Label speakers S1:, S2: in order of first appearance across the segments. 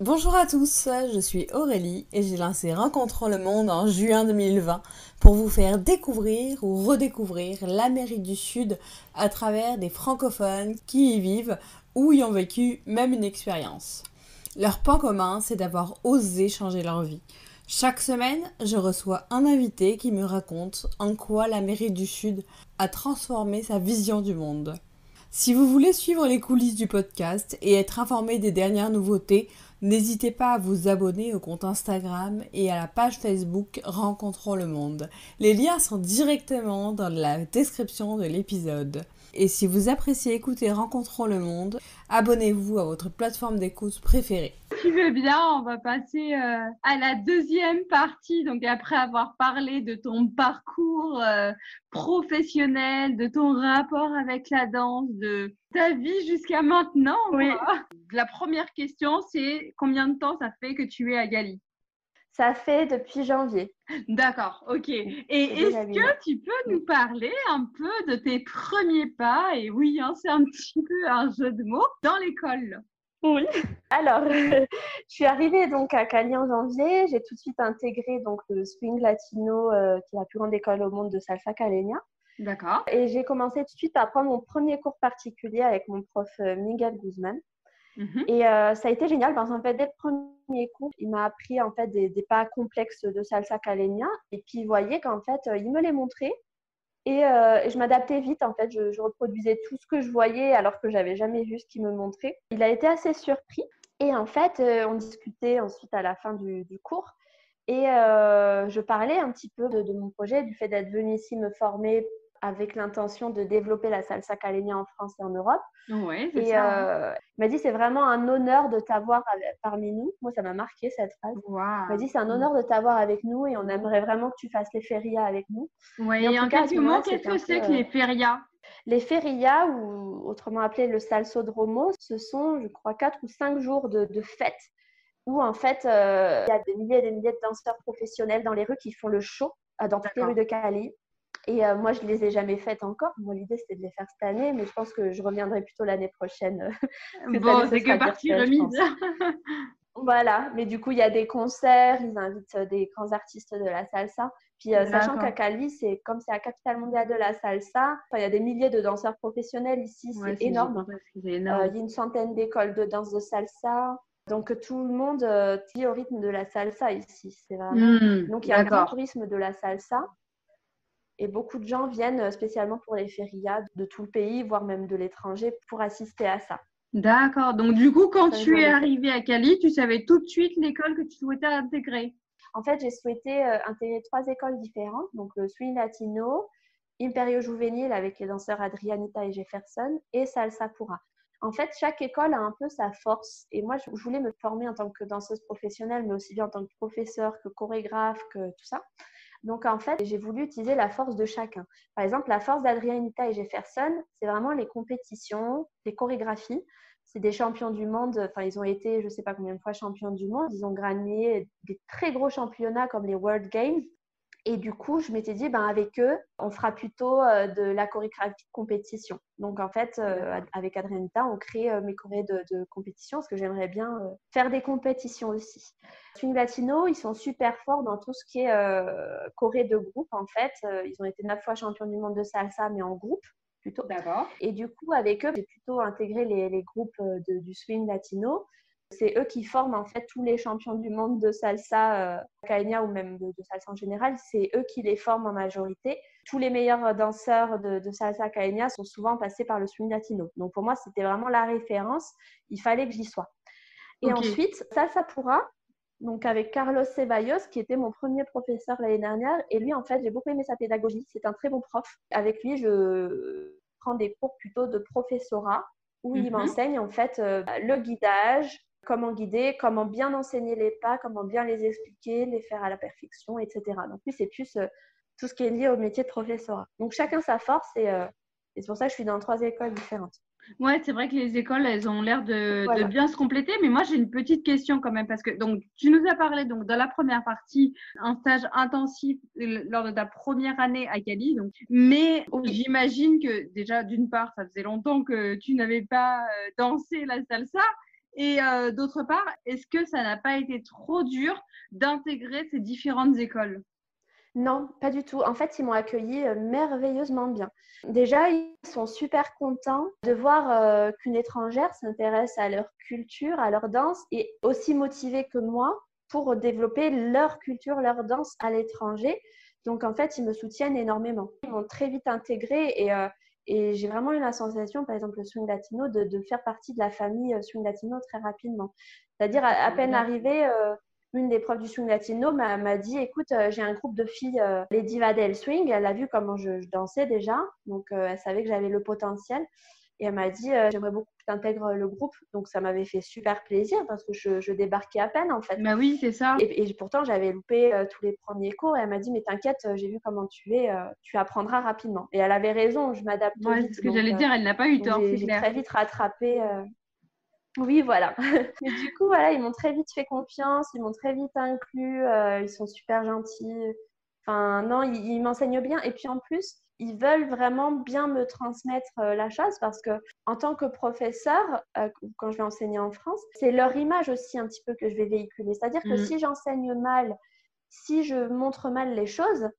S1: Bonjour à tous, je suis Aurélie et j'ai lancé Rencontrons le monde en juin 2020 pour vous faire découvrir ou redécouvrir l'Amérique du Sud à travers des francophones qui y vivent ou y ont vécu même une expérience. Leur point commun, c'est d'avoir osé changer leur vie. Chaque semaine, je reçois un invité qui me raconte en quoi l'Amérique du Sud a transformé sa vision du monde. Si vous voulez suivre les coulisses du podcast et être informé des dernières nouveautés, n'hésitez pas à vous abonner au compte Instagram et à la page Facebook Rencontrons le monde. Les liens sont directement dans la description de l'épisode. Et si vous appréciez écouter Rencontrons le monde, abonnez-vous à votre plateforme d'écoute préférée.
S2: Si tu veux bien, on va passer à la deuxième partie. Donc, après avoir parlé de ton parcours professionnel, de ton rapport avec la danse, de ta vie jusqu'à maintenant.
S3: Oui.
S2: La première question, c'est combien de temps ça fait que tu es à Gali?
S3: Ça fait depuis janvier.
S2: D'accord, ok. Et est-ce que tu peux nous parler un peu de tes premiers pas? Et oui, hein, c'est un petit peu un jeu de mots dans l'école.
S3: Oui. Alors, je suis arrivée donc à Cali en janvier. J'ai tout de suite intégré donc le Swing Latino, qui est la plus grande école au monde de salsa caleña.
S2: D'accord.
S3: Et j'ai commencé tout de suite à prendre mon premier cours particulier avec mon prof Miguel Guzman. Et ça a été génial parce qu'en fait, dès le premier cours, il m'a appris en fait des pas complexes de salsa caleña. Et puis, il voyait qu'en fait, il me les montrait. Et je m'adaptais vite, en fait, je reproduisais tout ce que je voyais alors que j'avais jamais vu ce qu'il me montrait. Il a été assez surpris et en fait, on discutait ensuite à la fin du cours et je parlais un petit peu de mon projet, du fait d'être venue ici me former avec l'intention de développer la salsa caleña en France et en Europe.
S2: Ouais, c'est
S3: Et
S2: ça.
S3: il m'a dit, c'est vraiment un honneur de t'avoir parmi nous. Moi, ça m'a marqué cette phrase.
S2: Wow.
S3: Il m'a dit, c'est un honneur de t'avoir avec nous et on aimerait vraiment que tu fasses les férias avec nous.
S2: Oui,
S3: Et
S2: et en quelques mots, qu'est-ce que c'est que les férias?
S3: Les férias, ou autrement appelé le salsodromo, ce sont, je crois, 4 ou 5 jours de fête où en fait, il y a des milliers et des milliers de danseurs professionnels dans les rues qui font le show dans toutes les rues de Cali. Et moi, je ne les ai jamais faites encore. Moi, l'idée, c'était de les faire cette année, mais je pense que je reviendrai plutôt l'année prochaine.
S2: Bon, c'est que partie remise.
S3: Voilà, mais du coup, il y a des concerts, ils invitent des grands artistes de la salsa. Puis, sachant qu'à Cali, comme c'est la capitale mondiale de la salsa, il y a des milliers de danseurs professionnels ici, c'est énorme. Il y a une centaine d'écoles de danse de salsa. Donc, tout le monde vit au rythme de la salsa ici. C'est vraiment... Donc, il y a un grand tourisme de la salsa. Et beaucoup de gens viennent spécialement pour les férias de tout le pays, voire même de l'étranger, pour assister à ça.
S2: D'accord. Donc, du coup, quand tu es arrivée à Cali, tu savais tout de suite l'école que tu souhaitais intégrer?
S3: En fait, j'ai souhaité intégrer 3 écoles différentes. Donc, le Swing Latino, Imperio Juvenil avec les danseurs Adrianita et Jefferson et Salsa Pura. En fait, chaque école a un peu sa force. Et moi, je voulais me former en tant que danseuse professionnelle, mais aussi bien en tant que professeure, que chorégraphe, que tout ça. Donc, en fait, j'ai voulu utiliser la force de chacun. Par exemple, la force d'Adrianita et Jefferson, c'est vraiment les compétitions, les chorégraphies. C'est des champions du monde. Enfin, ils ont été, je ne sais pas combien de fois, champions du monde. Ils ont gagné des très gros championnats comme les World Games. Et du coup, je m'étais dit, avec eux, on fera plutôt de la chorégraphie de compétition. Donc, en fait, avec Adrianita, on crée mes chorés de compétition parce que j'aimerais bien faire des compétitions aussi. Swing Latino, ils sont super forts dans tout ce qui est choré de groupe, en fait. Ils ont été 9 fois champions du monde de salsa, mais en groupe plutôt.
S2: D'accord.
S3: Et du coup, avec eux, j'ai plutôt intégré les groupes du Swing Latino. C'est eux qui forment en fait tous les champions du monde de salsa caleña ou même de salsa en général. C'est eux qui les forment en majorité. Tous les meilleurs danseurs de salsa caleña sont souvent passés par le swing latino. Donc pour moi, c'était vraiment la référence. Il fallait que j'y sois. Et ensuite, Salsa Pura, donc avec Carlos Ceballos, qui était mon premier professeur l'année dernière. Et lui, en fait, j'ai beaucoup aimé sa pédagogie. C'est un très bon prof. Avec lui, je prends des cours plutôt de professorat où il m'enseigne en fait le guidage, comment guider, comment bien enseigner les pas, comment bien les expliquer, les faire à la perfection, etc. Donc lui, c'est plus tout ce qui est lié au métier de professorat. Donc chacun sa force et c'est pour ça que je suis dans 3 écoles différentes.
S2: Ouais, c'est vrai que les écoles, elles ont l'air de bien se compléter, mais moi j'ai une petite question quand même parce que donc tu nous as parlé donc dans la première partie un stage intensif lors de ta première année à Cali, donc mais j'imagine que déjà d'une part ça faisait longtemps que tu n'avais pas dansé la salsa Et d'autre part, est-ce que ça n'a pas été trop dur d'intégrer ces différentes écoles?
S3: Non, pas du tout. En fait, ils m'ont accueillie merveilleusement bien. Déjà, ils sont super contents de voir qu'une étrangère s'intéresse à leur culture, à leur danse, et aussi motivée que moi pour développer leur culture, leur danse à l'étranger. Donc, en fait, ils me soutiennent énormément. Ils m'ont très vite intégrée et j'ai vraiment eu la sensation, par exemple, le swing latino, de faire partie de la famille swing latino très rapidement. C'est-à-dire, à peine arrivée, une des profs du swing latino m'a dit, écoute, j'ai un groupe de filles, les divas del swing. Elle a vu comment je dansais déjà, donc elle savait que j'avais le potentiel. Et elle m'a dit, j'aimerais beaucoup que tu intègres le groupe. Donc ça m'avait fait super plaisir parce que je débarquais à peine en fait.
S2: Bah oui, c'est ça.
S3: Et pourtant, j'avais loupé tous les premiers cours. Et elle m'a dit, mais t'inquiète, j'ai vu comment tu es, tu apprendras rapidement. Et elle avait raison, je m'adapte
S2: Ouais,
S3: vite.
S2: c'est ce que j'allais dire, elle n'a pas eu tort, c'est
S3: J'ai
S2: clair.
S3: très vite rattrapé. Oui, voilà. Mais du coup, voilà, ils m'ont très vite fait confiance, ils m'ont très vite inclus, ils sont super gentils. Enfin, non, ils m'enseignent bien. Et puis en plus, ils veulent vraiment bien me transmettre la chose parce que en tant que professeur, quand je vais enseigner en France, c'est leur image aussi un petit peu que je vais véhiculer. C'est-à-dire que si j'enseigne mal, si je montre mal les choses,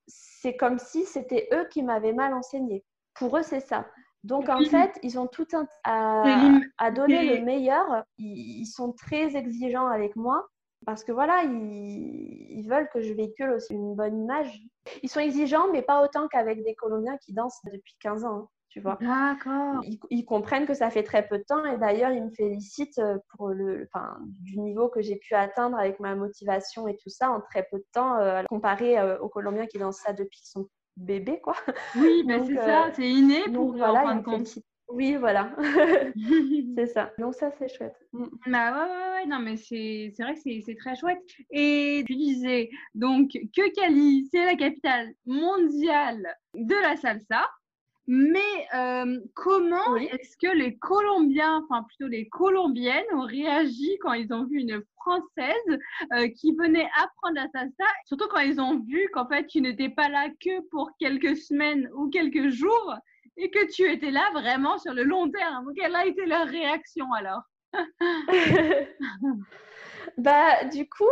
S3: c'est comme si c'était eux qui m'avaient mal enseigné. Pour eux, c'est ça. Donc, en fait, ils ont tout à donner le meilleur. Ils sont très exigeants avec moi parce que voilà, ils veulent que je véhicule aussi une bonne image. Ils sont exigeants, mais pas autant qu'avec des Colombiens qui dansent depuis 15 ans, hein, tu vois.
S2: D'accord.
S3: Ils comprennent que ça fait très peu de temps et d'ailleurs, ils me félicitent pour du niveau que j'ai pu atteindre avec ma motivation et tout ça en très peu de temps, comparé aux Colombiens qui dansent ça depuis qu'ils sont bébés, quoi.
S2: Oui, mais c'est ça, c'est inné pour eux, en
S3: voilà,
S2: fin
S3: ils
S2: de
S3: me
S2: compte.
S3: félicitent. Oui, voilà. C'est ça. Donc ça, c'est chouette.
S2: Bah ouais, non, mais c'est vrai que c'est très chouette. Et tu disais donc que Cali, c'est la capitale mondiale de la salsa. Mais comment est-ce que les Colombiens, enfin plutôt les Colombiennes, ont réagi quand ils ont vu une Française qui venait apprendre la salsa, surtout quand ils ont vu qu'en fait tu n'étais pas là que pour quelques semaines ou quelques jours et que tu étais là vraiment sur le long terme. Quelle a été leur réaction alors?
S3: Bah, du coup,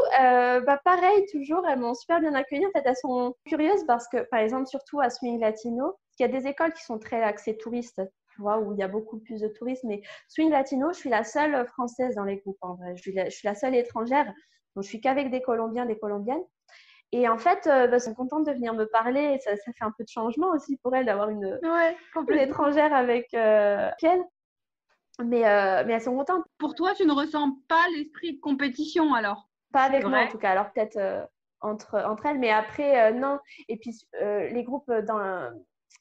S3: pareil, toujours, elles m'ont super bien accueillie. En fait, elles sont curieuses parce que, par exemple, surtout à Swing Latino, il y a des écoles qui sont très axées touristes, tu vois, où il y a beaucoup plus de touristes. Mais Swing Latino, je suis la seule française dans les groupes, en vrai. Je suis la seule étrangère. Donc, je suis qu'avec des Colombiens, des Colombiennes. Et en fait, elles sont contentes de venir me parler. Et ça fait un peu de changement aussi pour elles d'avoir une étrangère avec elle. Mais elles sont contentes.
S2: Pour toi, tu ne ressens pas l'esprit de compétition alors?
S3: Pas avec moi en tout cas. Alors peut-être entre elles, mais après, non. Et puis les groupes dans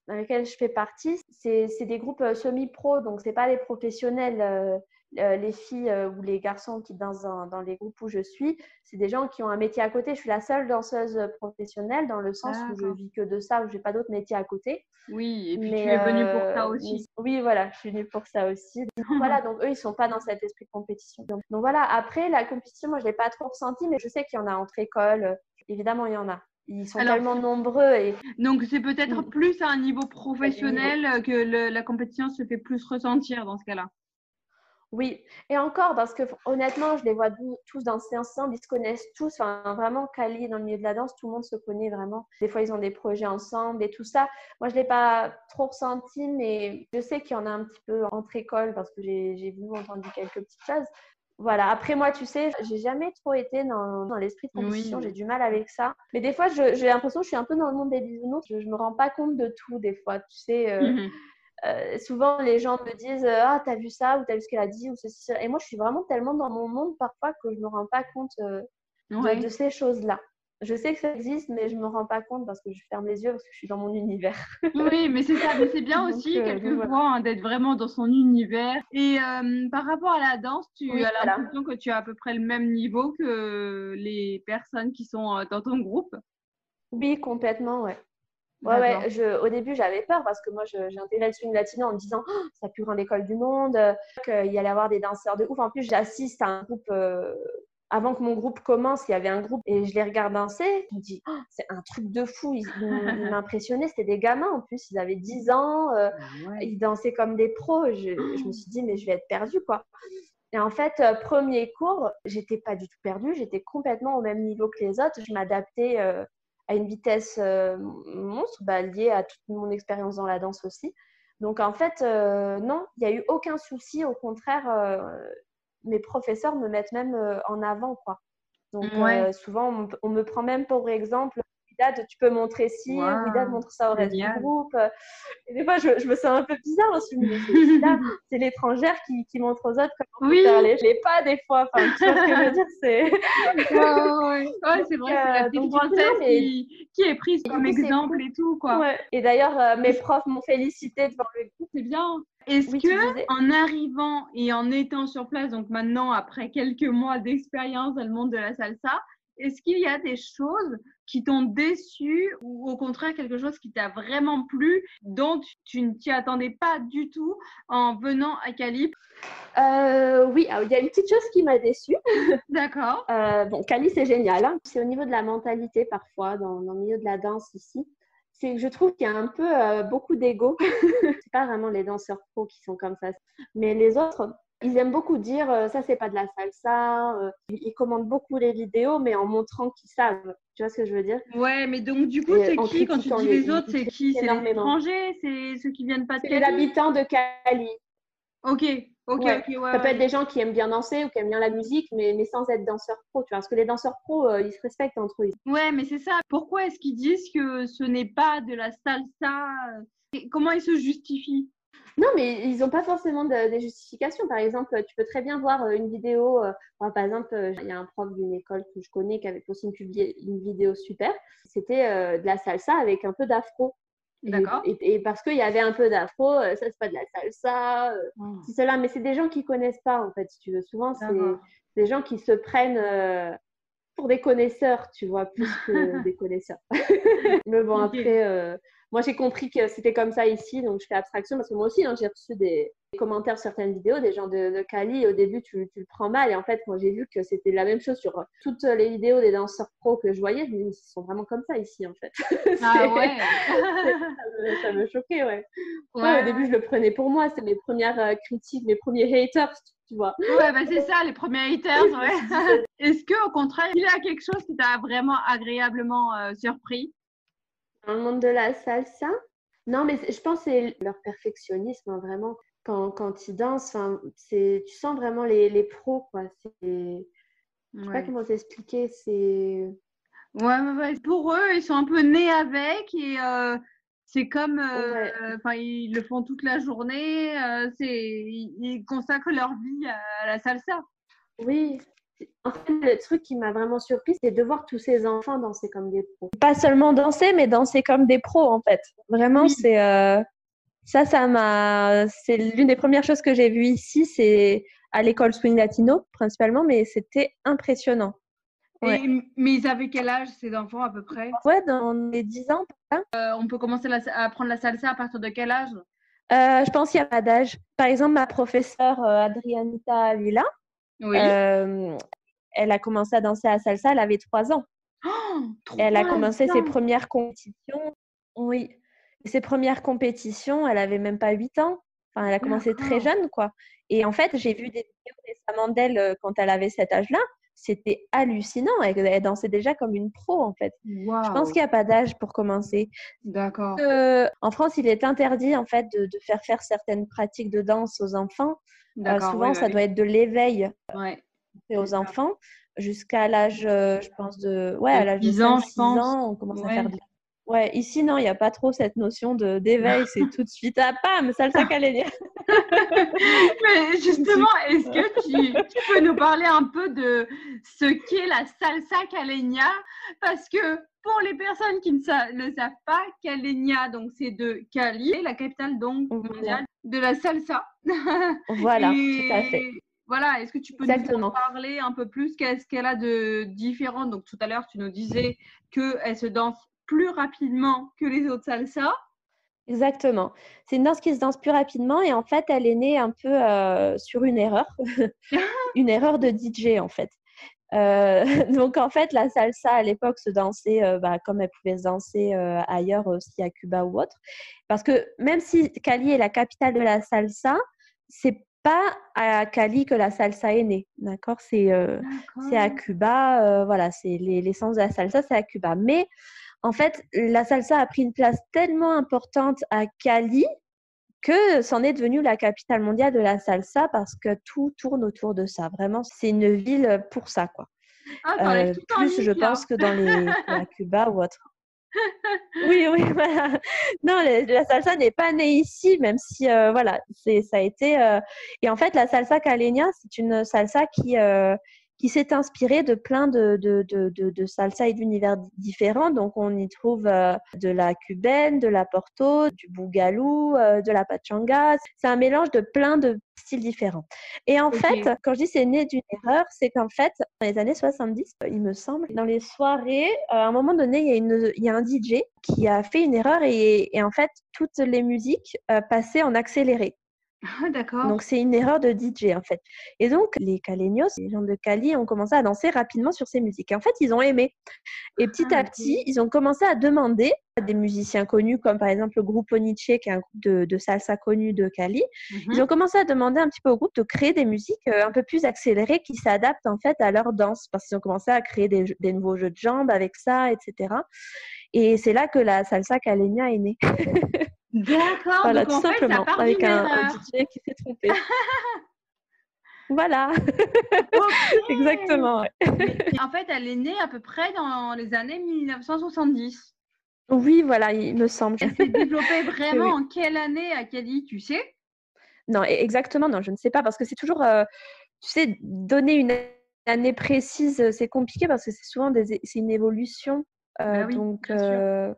S3: lesquels je fais partie, c'est des groupes semi-pro, donc c'est pas les professionnels. Les filles ou les garçons qui dansent dans les groupes où je suis, c'est des gens qui ont un métier à côté. Je suis la seule danseuse professionnelle dans le sens où je vis que de ça, où j'ai pas d'autre métier à côté.
S2: Oui, et puis tu es venue pour ça aussi.
S3: Oui, voilà, je suis venue pour ça aussi. Voilà, donc eux, ils sont pas dans cet esprit de compétition. Donc voilà, après, la compétition, moi, je l'ai pas trop ressentie, mais je sais qu'il y en a entre écoles. Évidemment, il y en a. Ils sont tellement nombreux.
S2: Donc, c'est peut-être plus à un niveau professionnel que la compétition se fait plus ressentir dans ce cas-là.
S3: Oui, et encore, parce que honnêtement, je les vois tous danser ensemble, ils se connaissent tous. Enfin, vraiment, Cali, dans le milieu de la danse, tout le monde se connaît vraiment. Des fois, ils ont des projets ensemble et tout ça. Moi, je ne l'ai pas trop ressenti, mais je sais qu'il y en a un petit peu entre écoles parce que j'ai vu, entendu quelques petites choses. Voilà, après moi, tu sais, j'ai jamais trop été dans l'esprit de compétition, j'ai du mal avec ça. Mais des fois, j'ai l'impression que je suis un peu dans le monde des bisounours, je me rends pas compte de tout des fois, tu sais. Souvent, les gens me disent ah, t'as vu ça ou t'as vu ce qu'elle a dit ou ceci, ça. Et moi, je suis vraiment tellement dans mon monde parfois que je me rends pas compte de ces choses-là. Je sais que ça existe, mais je me rends pas compte parce que je ferme les yeux parce que je suis dans mon univers.
S2: Oui, mais c'est ça. Mais c'est bien aussi, quelquefois, d'être vraiment dans son univers. Et par rapport à la danse, tu as l'impression que tu as à peu près le même niveau que les personnes qui sont dans ton groupe?
S3: Oui, complètement, ouais. Ouais, au début, j'avais peur parce que moi, j'ai intégré le swing latino en me disant oh, c'est la plus grande école du monde, qu'il y allait avoir des danseurs de ouf. En plus, j'assiste à un groupe. Avant que mon groupe commence, il y avait un groupe et je les regarde danser. Je me dis, oh, c'est un truc de fou. Ils m'impressionnaient. C'était des gamins en plus. Ils avaient 10 ans. Ils dansaient comme des pros. Je me suis dit, mais je vais être perdue, quoi. Et en fait, premier cours, j'étais pas du tout perdue, j'étais complètement au même niveau que les autres. Je m'adaptais à une vitesse monstre, liée à toute mon expérience dans la danse aussi. Donc en fait, non, il n'y a eu aucun souci. Au contraire, mes professeurs me mettent même en avant, quoi. Donc
S2: Ouais,
S3: souvent, on me prend même pour exemple, Widad, tu peux montrer ci, Widad
S2: waouh,
S3: montre ça au reste du
S2: génial.
S3: groupe. Et des fois, je me sens un peu bizarre aussi. Je me dis, c'est ici, là, c'est l'étrangère qui montre aux autres comment faut faire
S2: Oui,
S3: les pas des fois. Enfin, tu vois ce que je veux dire, c'est…
S2: ouais, ouais, ouais. Ouais, c'est vrai, c'est la petite
S3: Donc, du coup, non,
S2: princesse
S3: mais
S2: qui est prise
S3: du
S2: comme
S3: coup, c'est
S2: exemple
S3: cool.
S2: et tout, quoi.
S3: Ouais. Et d'ailleurs, mes profs m'ont félicité devant le groupe.
S2: C'est bien. Est-ce
S3: Oui,
S2: que,
S3: tu disais?
S2: en arrivant et en étant sur place, donc maintenant, après quelques mois d'expérience dans le monde de la salsa, est-ce qu'il y a des choses qui t'ont déçu ou au contraire quelque chose qui t'a vraiment plu, dont tu ne t'y attendais pas du tout en venant à Cali?
S3: Oui, alors, il y a une petite chose qui m'a déçue.
S2: D'accord.
S3: Bon, Cali, c'est génial, hein. C'est au niveau de la mentalité parfois, dans le milieu de la danse ici. C'est que je trouve qu'il y a un peu beaucoup d'ego. C'est pas vraiment les danseurs pros qui sont comme ça. Mais les autres, ils aiment beaucoup dire ça, c'est pas de la salsa. Ils commentent beaucoup les vidéos, mais en montrant qu'ils savent. Tu vois ce que je veux dire?
S2: Ouais, mais donc du coup,
S3: Et
S2: c'est
S3: en
S2: qui quand tu
S3: critiquant,
S2: dis les autres,
S3: ils
S2: c'est qui?
S3: critiquent
S2: C'est les
S3: énormément.
S2: étrangers? C'est ceux qui viennent pas de
S3: C'est les
S2: Cali?
S3: habitants de Cali.
S2: Ok, ok,
S3: Ouais,
S2: ok, ouais,
S3: ça peut être
S2: ouais.
S3: des gens qui aiment bien danser ou qui aiment bien la musique, mais sans être danseurs pro, tu vois. Parce que les danseurs pro, ils se respectent entre eux.
S2: Ouais, mais c'est ça. Pourquoi est-ce qu'ils disent que ce n'est pas de la salsa? Et comment ils se justifient?
S3: Non, mais ils n'ont pas forcément des justifications. Par exemple, tu peux très bien voir une vidéo. Par exemple, il y a un prof d'une école que je connais qui avait posté une vidéo super. C'était de la salsa avec un peu d'afro.
S2: D'accord.
S3: Et parce qu'il y avait un peu d'afro, ça, c'est pas de la salsa.
S2: Oh,
S3: C'est cela. Mais c'est des gens qui connaissent pas, en fait, si tu veux. Souvent, c'est
S2: d'accord.
S3: des gens qui se prennent pour des connaisseurs, tu vois, plus que des connaisseurs. Mais bon,
S2: Ok.
S3: après, moi, j'ai compris que c'était comme ça ici, donc je fais abstraction parce que moi aussi, hein, j'ai reçu des commentaires sur certaines vidéos, des gens de Cali. Et au début, tu le prends mal. Et en fait, moi, j'ai vu que c'était la même chose sur toutes les vidéos des danseurs pros que je voyais. Je me dis, mais ils sont vraiment comme ça ici, en fait.
S2: Ah ouais.
S3: Ça me choquait, ouais. Ouais, au
S2: Ouais,
S3: début, je le prenais pour moi. C'était mes premières critiques, mes premiers haters, tu vois.
S2: ouais, bah c'est ça, les premiers haters,
S3: Je me
S2: ouais.
S3: suis dit,
S2: Est-ce que, au contraire, il y a quelque chose qui t'a vraiment agréablement surpris?
S3: dans le monde de la salsa, non, mais je pense que c'est leur perfectionnisme, hein, vraiment. Quand ils dansent, tu sens vraiment les pros, quoi. Je sais pas
S2: Ouais.
S3: comment t'expliquer, c'est…
S2: Ouais, ouais, ouais. Pour eux, ils sont un peu nés avec et c'est comme,
S3: Ouais,
S2: enfin, ils le font toute la journée. Ils consacrent leur vie à la salsa.
S3: oui. En fait, le truc qui m'a vraiment surpris, c'est de voir tous ces enfants danser comme des pros. Pas seulement danser, mais danser comme des pros, en fait. Vraiment,
S2: Oui.
S3: c'est… C'est l'une des premières choses que j'ai vues ici, c'est à l'école Swing Latino, principalement, mais c'était impressionnant. Ouais.
S2: Mais ils avaient quel âge, ces enfants, à peu près?
S3: Ouais, dans les 10 ans, par là.
S2: On peut commencer à apprendre la salsa à partir de quel âge?
S3: Je pense qu'il n'y a pas d'âge. Par exemple, ma professeure Adrianita Villa,
S2: Oui.
S3: euh, elle a commencé à danser à salsa, elle avait 3 ans.
S2: Oh,
S3: Elle a
S2: 3
S3: commencé ses
S2: ans!
S3: premières compétitions. Oui. Ses premières compétitions, elle avait même pas 8 ans. Enfin, elle a commencé très
S2: D'accord.
S3: jeune, quoi. Et en fait, j'ai vu des vidéos récemment d'elle quand elle avait cet âge-là. C'était hallucinant. Elle dansait déjà comme une pro, en fait. Je pense
S2: Waouh.
S3: qu'il n'y a pas d'âge pour commencer.
S2: D'accord.
S3: En France, il est interdit en fait de faire certaines pratiques de danse aux enfants.
S2: D'accord, oui,
S3: Souvent,
S2: bah
S3: ça doit
S2: oui.
S3: être de l'éveil
S2: Ouais,
S3: fait
S2: c'est
S3: aux
S2: ça.
S3: enfants jusqu'à l'âge, je pense, à
S2: De
S3: l'âge de
S2: 10 ans,
S3: cinq
S2: je
S3: six
S2: pense.
S3: ans, on commence à faire
S2: Ouais.
S3: de… Ouais, ici, non, il n'y a pas trop cette notion d'éveil. C'est tout de suite, ah, pam, salsa dire.
S2: Mais justement, est-ce que tu peux nous parler un peu de ce qu'est la salsa caleña? Parce que pour les personnes qui ne savent pas, Caleña, donc c'est de Cali, la capitale donc
S3: Voilà,
S2: mondiale de la salsa.
S3: voilà, tout à fait.
S2: Et voilà, est-ce que tu peux nous en
S3: Exactement.
S2: parler un peu plus? Qu'est-ce qu'elle a de différent? Donc tout à l'heure, tu nous disais qu'elle se danse plus rapidement que les autres salsa.
S3: Exactement. C'est une danse qui se danse plus rapidement et en fait, elle est née un peu sur une erreur de DJ en fait. Donc en fait, la salsa à l'époque se dansait comme elle pouvait se danser ailleurs aussi à Cuba ou autre. Parce que même si Cali est la capitale de la salsa, c'est pas à Cali que la salsa est née, d'accord? C'est à
S2: D'accord.
S3: Cuba, voilà, c'est l'essence de la salsa, c'est à Cuba. Mais en fait, la salsa a pris une place tellement importante à Cali que c'en est devenu la capitale mondiale de la salsa parce que tout tourne autour de ça. Vraiment, c'est une ville pour ça, quoi.
S2: Ah, t'enlèves tout un
S3: Plus, je
S2: mythe là.
S3: pense, que à Cuba ou autre. Oui, oui, voilà. Non, la salsa n'est pas née ici, même si, voilà, ça a été. Et en fait, la salsa caleña, c'est une salsa qui s'est inspirée de plein de salsa et d'univers différents. Donc, on y trouve de la cubaine, de la porto, du bougalou, de la pachanga. C'est un mélange de plein de styles différents. Et en fait,
S2: Ok.
S3: quand je dis c'est né d'une erreur, c'est qu'en fait, dans les années 70, il me semble, dans les soirées, à un moment donné, il y a un DJ qui a fait une erreur et en fait, toutes les musiques passaient en accéléré.
S2: Ah,
S3: Donc,
S2: d'accord.
S3: c'est une erreur de DJ, en fait. Et donc, les caleños, les gens de Cali, ont commencé à danser rapidement sur ces musiques. Et en fait, ils ont aimé. Et petit
S2: Ah,
S3: à petit,
S2: ok.
S3: ils ont commencé à demander à des musiciens connus, comme par exemple le groupe Oniche, qui est un groupe de salsa connu de Cali. Ils ont
S2: Mhm.
S3: commencé à demander un petit peu au groupe de créer des musiques un peu plus accélérées qui s'adaptent en fait à leur danse, parce qu'ils ont commencé à créer des nouveaux jeux de jambes avec ça, etc. Et c'est là que la salsa caleña est née.
S2: D'accord.
S3: Voilà,
S2: Donc
S3: tout
S2: en fait, ça
S3: simplement,
S2: part
S3: avec
S2: d'une
S3: un
S2: erreur.
S3: DJ qui s'est trompé. Voilà,
S2: Ok.
S3: exactement. Ouais.
S2: Mais en fait, elle est née à peu près dans les années 1970.
S3: Oui, voilà, il me semble.
S2: Elle s'est développée
S3: Oui,
S2: vraiment
S3: oui.
S2: en quelle année à Cali, tu sais?
S3: Non, exactement, non, je ne sais pas, parce que c'est toujours, tu sais, donner une année précise, c'est compliqué parce que c'est souvent c'est une évolution.
S2: Bah oui,
S3: Donc,
S2: bien sûr.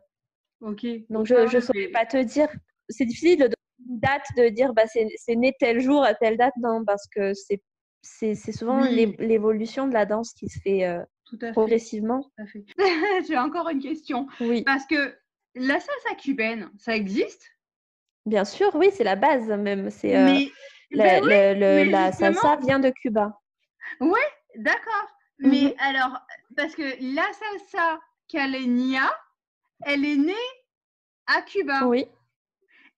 S2: Ok. Ouais,
S3: je ne
S2: ouais,
S3: saurais
S2: mais
S3: pas te dire. C'est difficile de donner une date, de dire bah, c'est né tel jour à telle date, non, parce que c'est souvent
S2: oui,
S3: l'évolution de la danse qui se fait
S2: tout à fait.
S3: progressivement.
S2: Tout à fait. J'ai encore une question.
S3: Oui,
S2: Parce que la salsa cubaine, ça existe?
S3: bien sûr, oui, c'est la base même. C'est
S2: Mais, ben oui, mais
S3: la
S2: justement,
S3: salsa vient de Cuba.
S2: ouais, d'accord.
S3: Mhm.
S2: Mais alors, parce que la salsa caleña, elle est née à Cuba.
S3: Oui.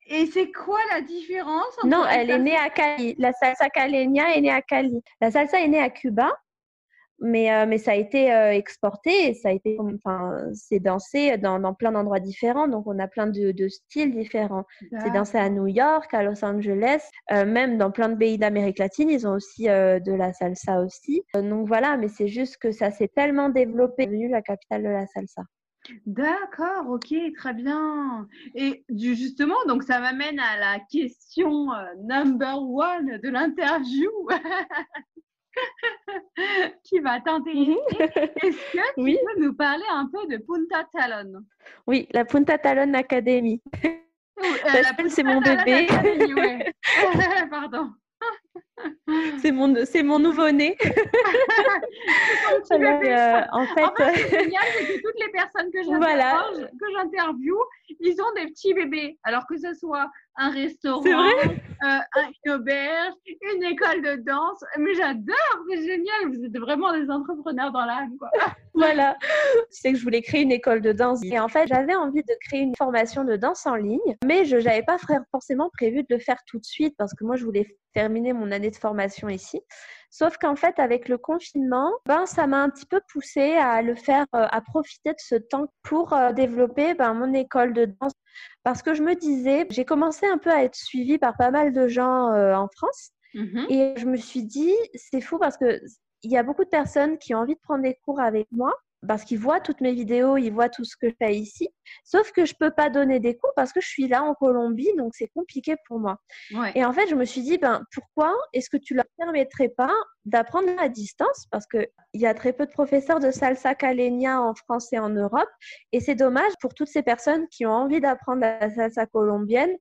S2: Et c'est quoi la différence entre
S3: Non,
S2: la
S3: elle est née
S2: salsa?
S3: à Cali. La salsa caleña est née à Cali. La salsa est née à Cuba, mais ça a été exporté et ça a été, enfin, c'est dansé dans plein d'endroits différents. Donc, on a plein de styles différents. C'est dansé à
S2: D'accord.
S3: New York, à Los Angeles, même dans plein de pays d'Amérique latine. Ils ont aussi de la salsa aussi. Donc, voilà, mais c'est juste que ça s'est tellement développé, c'est devenu la capitale de la salsa.
S2: D'accord, ok, très bien. Et justement, donc ça m'amène à la question number one de l'interview qui va
S3: Mhm.
S2: t'intéresser. Est-ce que tu
S3: Oui,
S2: peux nous parler un peu de Punta Talon?
S3: oui, la Punta Talon Academy.
S2: La
S3: C'est
S2: Punta
S3: mon
S2: Talon
S3: bébé.
S2: Academy, ouais. Pardon.
S3: C'est mon nouveau-né.
S2: C'est ton petit
S3: Voilà,
S2: bébé.
S3: en
S2: En
S3: fait,
S2: fait, ce qui est génial, c'est que toutes les personnes
S3: voilà,
S2: que j'interviewe, ils ont des petits bébés. Alors que ce soit un
S3: c'est vrai.
S2: restaurant, une auberge, une école de danse. Mais j'adore, c'est génial. Vous êtes vraiment des entrepreneurs dans l'âme, quoi.
S3: Voilà. Tu sais que je voulais créer une école de danse. Et en fait, j'avais envie de créer une formation de danse en ligne, mais je n'avais pas forcément prévu de le faire tout de suite parce que moi, je voulais terminer mon année de formation ici. Sauf qu'en fait, avec le confinement, ben, ça m'a un petit peu poussée à le faire, à profiter de ce temps pour développer mon école de danse. Parce que je me disais, j'ai commencé un peu à être suivie par pas mal de gens en France.
S2: Mhm.
S3: Et je me suis dit, c'est fou parce que il y a beaucoup de personnes qui ont envie de prendre des cours avec moi parce qu'ils voient toutes mes vidéos, ils voient tout ce que je fais ici. Sauf que je peux pas donner des cours parce que je suis là en Colombie, donc c'est compliqué pour moi.
S2: Ouais.
S3: Et en fait, je me suis dit, pourquoi est-ce que tu leur permettrais pas d'apprendre à distance? Parce qu'il y a très peu de professeurs de salsa caleña en France et en Europe. Et c'est dommage pour toutes ces personnes qui ont envie d'apprendre la salsa colombienne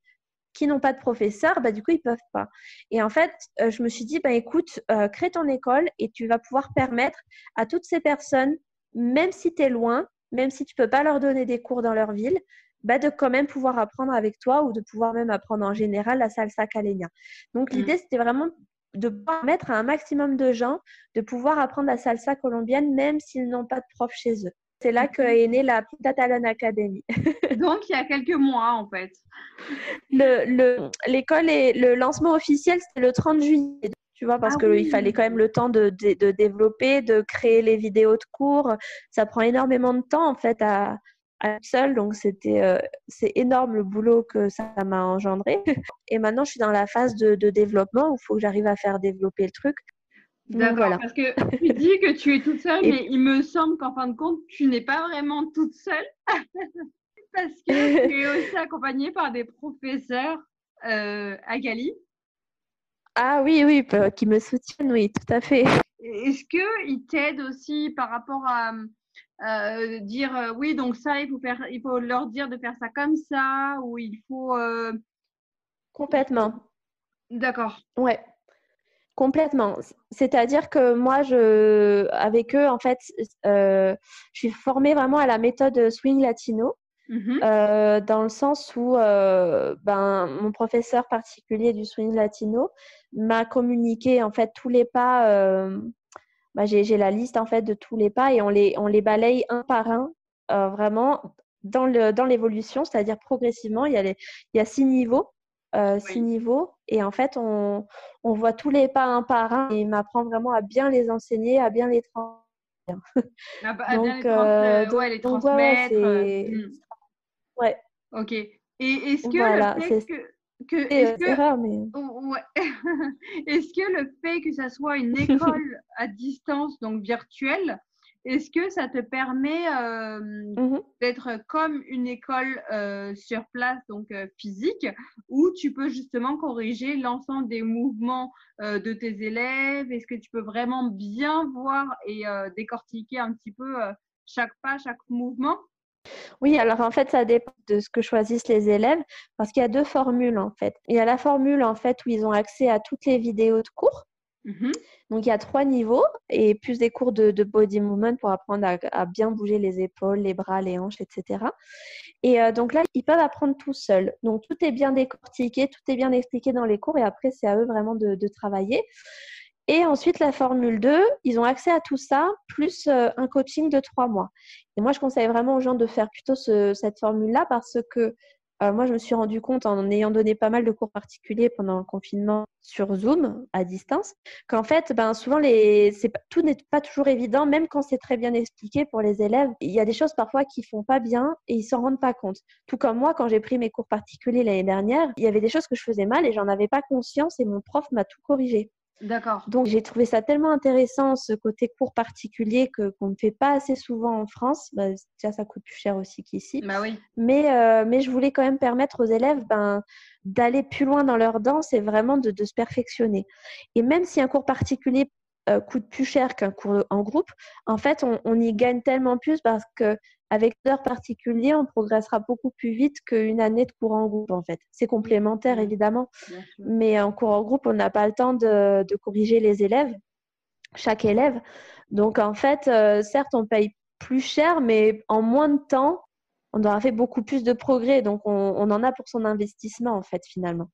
S3: qui n'ont pas de professeur, du coup, ils peuvent pas. Et en fait, je me suis dit, écoute, crée ton école et tu vas pouvoir permettre à toutes ces personnes, même si tu es loin, même si tu peux pas leur donner des cours dans leur ville, de quand même pouvoir apprendre avec toi ou de pouvoir même apprendre en général la salsa caleña. Donc,
S2: Mm.
S3: l'idée, c'était vraiment de permettre à un maximum de gens de pouvoir apprendre la salsa colombienne, même s'ils n'ont pas de prof chez eux. C'est là qu'est née la Punta Talon Academy.
S2: Donc, il y a quelques mois, en fait.
S3: L'école et le lancement officiel, c'était le 30 juillet. Tu vois, parce qu'il fallait quand même le temps de développer, de créer les vidéos de cours. Ça prend énormément de temps, en fait, à seule. Donc, c'est énorme le boulot que ça m'a engendré. Et maintenant, je suis dans la phase de développement où il faut que j'arrive à faire développer le truc.
S2: D'accord,
S3: voilà.
S2: parce que tu dis que tu es toute seule, mais il me semble qu'en fin de compte, tu n'es pas vraiment toute seule parce que tu es aussi accompagnée par des professeurs à Cali.
S3: Ah oui, qui me soutiennent, oui, tout à fait.
S2: Est-ce qu'ils t'aident aussi par rapport à dire oui, donc ça, il faut leur dire de faire ça comme ça, ou il faut…
S3: Complètement.
S2: D'accord.
S3: Ouais. Complètement. C'est-à-dire que moi, avec eux, en fait, je suis formée vraiment à la méthode Swing Latino, dans le sens où mon professeur particulier du Swing Latino m'a communiqué en fait tous les pas. J'ai la liste en fait de tous les pas et on les balaye un par un, vraiment dans l'évolution, c'est-à-dire progressivement. Il y a 6 niveaux. 6 niveaux et en fait on voit tous les pas un par un et il m'apprend vraiment à bien les enseigner, à bien les transmettre.
S2: À bien les transmettre.
S3: Ouais.
S2: Ok. Et est-ce que
S3: voilà,
S2: le fait
S3: c'est rare, mais…
S2: Ouais. Est-ce que le fait que ça soit une école à distance, donc virtuelle, est-ce que ça te permet d'être comme une école sur place, donc physique, où tu peux justement corriger l'ensemble des mouvements de tes élèves? Est-ce que tu peux vraiment bien voir et décortiquer un petit peu chaque pas, chaque mouvement?
S3: Oui, alors en fait, ça dépend de ce que choisissent les élèves parce qu'il y a 2 formules en fait. Il y a la formule en fait où ils ont accès à toutes les vidéos de cours. Donc, il y a 3 niveaux et plus des cours de body movement pour apprendre à bien bouger les épaules, les bras, les hanches, etc. Et donc là, ils peuvent apprendre tout seuls. Donc, tout est bien décortiqué, tout est bien expliqué dans les cours et après, c'est à eux vraiment de travailler. Et ensuite, la formule 2, ils ont accès à tout ça, plus un coaching de 3 mois. Et moi, je conseille vraiment aux gens de faire plutôt cette formule-là parce que moi, je me suis rendu compte en ayant donné pas mal de cours particuliers pendant le confinement sur Zoom, à distance, qu'en fait, souvent, tout n'est pas toujours évident, même quand c'est très bien expliqué pour les élèves. Il y a des choses parfois qui font pas bien et ils s'en rendent pas compte. Tout comme moi, quand j'ai pris mes cours particuliers l'année dernière, il y avait des choses que je faisais mal et j'en avais pas conscience et mon prof m'a tout corrigé.
S2: D'accord.
S3: Donc, j'ai trouvé ça tellement intéressant, ce côté cours particulier qu'on ne fait pas assez souvent en France. Déjà, ça coûte plus cher aussi qu'ici.
S2: Bah oui.
S3: Mais je voulais quand même permettre aux élèves d'aller plus loin dans leur danse et vraiment de se perfectionner. Et même si un cours particulier coûte plus cher qu'un cours en groupe, en fait, on y gagne tellement plus parce qu'avec l'heure particulier, on progressera beaucoup plus vite qu'une année de cours en groupe, en fait. C'est complémentaire, évidemment. Mais en cours en groupe, on n'a pas le temps de corriger les élèves, chaque élève. Donc, en fait, certes, on paye plus cher, mais en moins de temps, on aura fait beaucoup plus de progrès. Donc, on en a pour son investissement, en fait, finalement.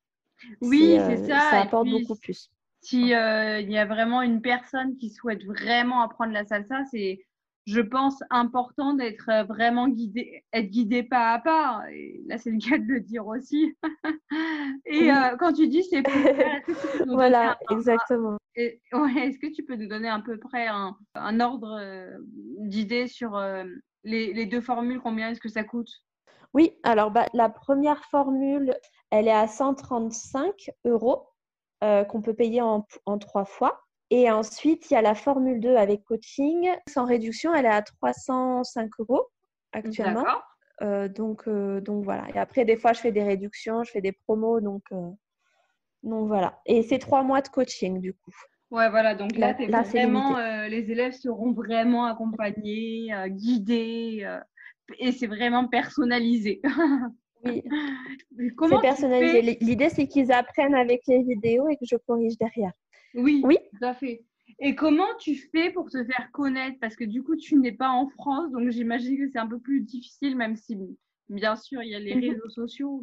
S2: Oui, c'est ça.
S3: Ça apporte beaucoup plus.
S2: Si il y a vraiment une personne qui souhaite vraiment apprendre la salsa, c'est, je pense, important d'être vraiment être guidé pas à pas. Et là, c'est le cas de le dire aussi. Et quand tu dis c'est plus clair, est-ce que tu peux nous
S3: voilà, exactement.
S2: Est-ce que tu peux nous donner à peu près un ordre d'idée sur les 2 formules, combien est-ce que ça coûte?
S3: Oui, alors la première formule, elle est à 135 € qu'on peut payer en 3 fois. Et ensuite, il y a la formule 2 avec coaching. Sans réduction, elle est à 305 € actuellement. Donc voilà. Et après, des fois, je fais des réductions, je fais des promos. Donc voilà. Et c'est 3 mois de coaching du coup.
S2: Ouais, voilà. Donc là,
S3: c'est limité.
S2: Les élèves seront vraiment accompagnés, guidés, et c'est vraiment personnalisé.
S3: Oui.
S2: Comment
S3: c'est personnalisé. L'idée, c'est qu'ils apprennent avec les vidéos et que je corrige derrière.
S2: Oui, tout à fait. Et comment tu fais pour te faire connaître? Parce que du coup, tu n'es pas en France, donc j'imagine que c'est un peu plus difficile, même si, bien sûr, il y a les réseaux sociaux.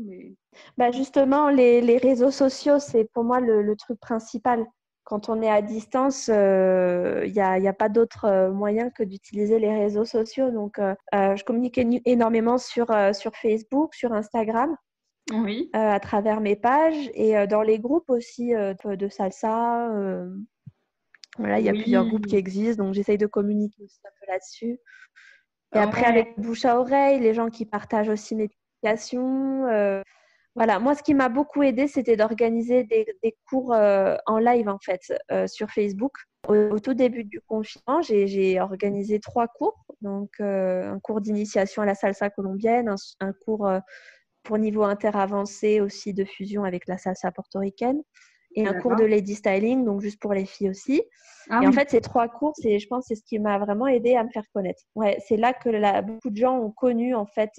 S2: Mais
S3: justement, les réseaux sociaux, c'est pour moi le truc principal. quand on est à distance, y a pas d'autre moyen que d'utiliser les réseaux sociaux. Donc, je communique énormément sur Facebook, sur Instagram,
S2: Oui.
S3: à travers mes pages et dans les groupes aussi de salsa. Voilà, il y a plusieurs groupes qui
S2: Oui.
S3: existent, donc j'essaye de communiquer aussi un peu là-dessus. Et après,
S2: Ouais.
S3: avec bouche à oreille, les gens qui partagent aussi mes publications. Voilà, moi, ce qui m'a beaucoup aidé, c'était d'organiser des cours en live, en fait, sur Facebook. Au tout début du confinement, j'ai organisé 3 cours. Donc, un cours d'initiation à la salsa colombienne, un cours pour niveau interavancé aussi de fusion avec la salsa portoricaine et un cours de
S2: D'accord.
S3: lady styling, donc juste pour les filles aussi.
S2: Ah
S3: Et en
S2: oui.
S3: fait, ces 3 cours, je pense, c'est ce qui m'a vraiment aidé à me faire connaître. Ouais, c'est là que beaucoup de gens ont connu en fait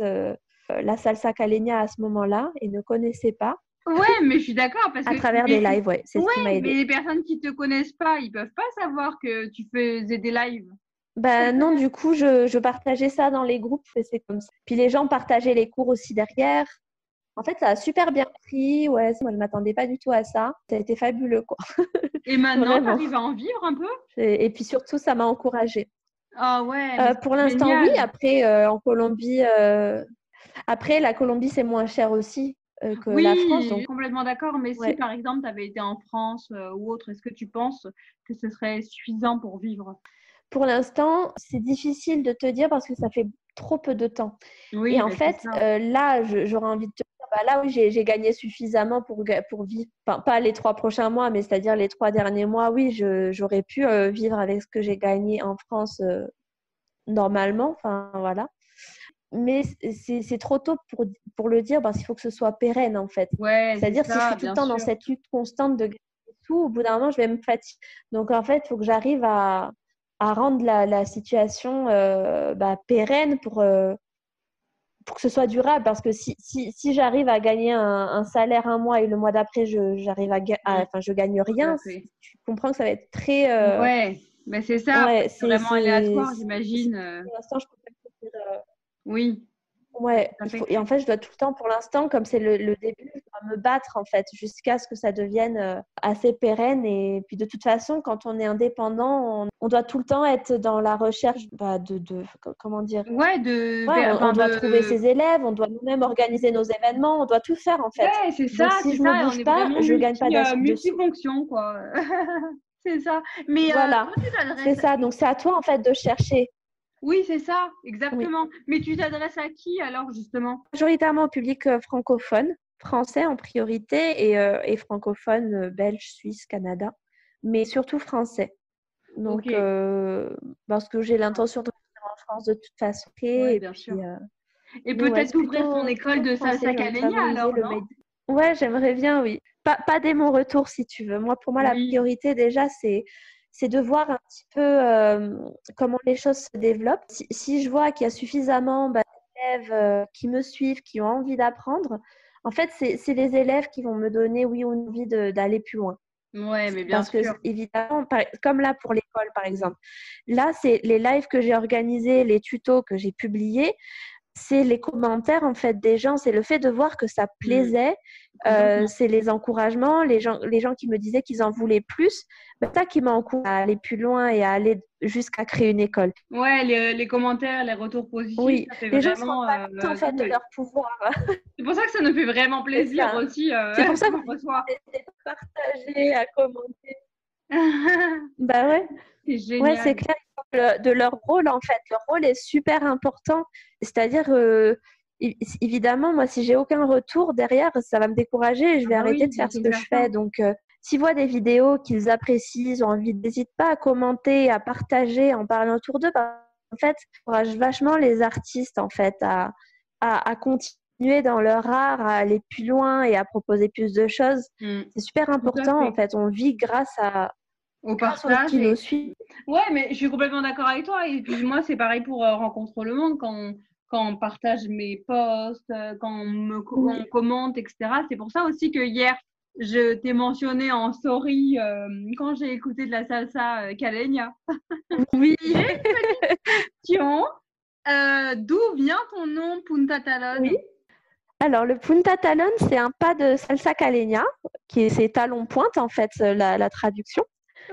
S3: la salsa caleña à ce moment-là et ne connaissaient pas
S2: Ouais, mais je suis d'accord parce
S3: à
S2: que
S3: travers des lives. Ouais, c'est ce qui m'a
S2: ouais, mais
S3: aidé.
S2: les personnes qui te connaissent pas, ils peuvent pas savoir que tu faisais des lives.
S3: Ben non, du coup, je partageais ça dans les groupes et c'est comme ça. Puis les gens partageaient les cours aussi derrière. En fait, ça a super bien pris. Ouais, moi, je m'attendais pas du tout à ça. Ça a été fabuleux, quoi.
S2: Et maintenant, tu
S3: Vraiment.
S2: arrives à en vivre un peu?
S3: Et puis surtout, ça m'a encouragée.
S2: Ah ouais, mais
S3: Pour
S2: c'est
S3: l'instant, oui.
S2: génial.
S3: Après, en Colombie, après, la Colombie, c'est moins cher aussi que la France.
S2: Oui,
S3: Donc,
S2: complètement d'accord. Mais si
S3: ouais.
S2: par exemple, tu avais été en France ou autre, est-ce que tu penses que ce serait suffisant pour vivre?
S3: Pour l'instant, c'est difficile de te dire parce que ça fait trop peu de temps. Et
S2: Oui,
S3: en
S2: bah, c'est
S3: fait,
S2: ça.
S3: là, j'aurais envie de te dire, bah, là, oui, j'ai gagné suffisamment pour vivre, enfin, pas les 3 prochains mois, mais c'est-à-dire les 3 derniers mois, oui, j'aurais pu vivre avec ce que j'ai gagné en France normalement. Enfin, voilà. Mais c'est trop tôt pour le dire parce qu'il faut que ce soit pérenne, en fait.
S2: Ouais, c'est
S3: C'est-à-dire, si je
S2: ça,
S3: suis tout le
S2: bien
S3: temps dans
S2: sûr.
S3: cette lutte constante de gagner des sous, au bout d'un moment, je vais me fatiguer. Donc, en fait, il faut que j'arrive à rendre la situation pérenne pour que ce soit durable. Parce que si j'arrive à gagner un salaire un mois et le mois d'après,
S2: Mm,
S3: enfin, je gagne
S2: tout à
S3: rien,
S2: fait.
S3: tu comprends que ça va être très.
S2: Ouais, mais c'est ça. Après,
S3: Ouais,
S2: c'est vraiment aléatoire, j'imagine.
S3: pour l'instant, je peux pas te dire.
S2: Oui, bah,
S3: Ouais,
S2: tout à fait.
S3: et en fait, je dois tout le temps, pour l'instant, comme c'est le début, je dois me battre en fait, jusqu'à ce que ça devienne assez pérenne. Et puis de toute façon, quand on est indépendant, on doit tout le temps être dans la recherche comment dire?
S2: Ouais,
S3: Ouais, on
S2: enfin
S3: doit trouver
S2: de,
S3: ses élèves, on doit nous-mêmes organiser nos événements, on doit tout faire en fait.
S2: ouais,
S3: Donc si
S2: c'est
S3: je me
S2: ça. Et on
S3: bouge
S2: est
S3: pas,
S2: vraiment
S3: je gagne pas de sous.
S2: multifonction, quoi. C'est ça. Mais
S3: Voilà,
S2: toi, tu
S3: c'est
S2: t'adresses.
S3: ça. Donc c'est à toi en fait de chercher.
S2: Oui, c'est ça,
S3: Oui.
S2: exactement. Mais tu t'adresses à qui alors, justement?
S3: Majoritairement au public francophone, français en priorité et francophone belge, suisse, Canada, mais surtout français.
S2: Ok.
S3: Donc, parce que j'ai l'intention de revenir en France de toute façon.
S2: Ouais,
S3: Et
S2: bien sûr.
S3: puis,
S2: Et
S3: mais ouais,
S2: peut-être
S3: c'est
S2: t'ouvrir ton école
S3: plutôt
S2: de
S3: français.
S2: salsa
S3: J'ai envie de
S2: caleña
S3: favoriser
S2: alors,
S3: le
S2: non?
S3: made. Ouais, j'aimerais bien, oui. Pas dès mon retour, si tu veux. Pour moi, la
S2: Oui.
S3: priorité déjà, c'est de voir un petit peu comment les choses se développent. Si je vois qu'il y a suffisamment d'élèves qui me suivent, qui ont envie d'apprendre, en fait, c'est les élèves qui vont me donner oui ou non envie d'aller plus loin.
S2: Ouais, mais bien
S3: Parce que,
S2: sûr.
S3: évidemment, comme là pour l'école, par exemple, là, c'est les lives que j'ai organisés, les tutos que j'ai publiés, c'est les commentaires en fait des gens, c'est le fait de voir que ça
S2: Mm,
S3: plaisait,
S2: complètement.
S3: c'est les encouragements, les gens qui me disaient qu'ils en voulaient plus, ça qui m'a encouragé à aller plus loin et à aller jusqu'à créer une école.
S2: Ouais, les commentaires, les retours positifs,
S3: Oui,
S2: ça fait
S3: les gens ne se
S2: vraiment
S3: rendent pas compte en fait de
S2: cool.
S3: leur pouvoir.
S2: C'est pour ça que ça nous fait vraiment
S3: C'est
S2: plaisir
S3: ça.
S2: aussi
S3: C'est pour ça que
S2: quand on reçoit.
S3: j'essaie de partager, à commenter. Bah ouais.
S2: C'est
S3: Ouais, c'est
S2: génial.
S3: clair de leur rôle en fait. Leur rôle est super important. C'est-à-dire, évidemment, moi, si j'ai aucun retour derrière, ça va me décourager et je
S2: Ah
S3: vais
S2: bah
S3: arrêter
S2: oui,
S3: de
S2: mais
S3: faire ce
S2: c'est
S3: que je
S2: certain.
S3: fais. Donc, s'ils voient des vidéos qu'ils apprécient, ils ont envie, n'hésite pas à commenter, à partager, en parler autour d'eux. En fait, ça encourage vachement les artistes en fait à continuer dans leur art, à aller plus loin et à proposer plus de choses.
S2: Mm,
S3: C'est super
S2: tout à
S3: important en
S2: fait.
S3: fait. On vit
S2: Au
S3: grâce aux
S2: partage
S3: qui nous
S2: et
S3: suivent.
S2: ouais, mais je suis complètement d'accord avec toi. Et puis moi, c'est pareil pour Rencontre le Monde quand on partage mes posts, quand on
S3: Oui.
S2: commente, etc. C'est pour ça aussi que hier, je t'ai mentionné en story quand j'ai écouté de la salsa caleña.
S3: Oui.
S2: J'ai une question. D'où vient ton nom Punta
S3: Oui.
S2: Talon?
S3: Alors, le punta talon, c'est un pas de salsa caleña, c'est talon pointe en fait, la traduction.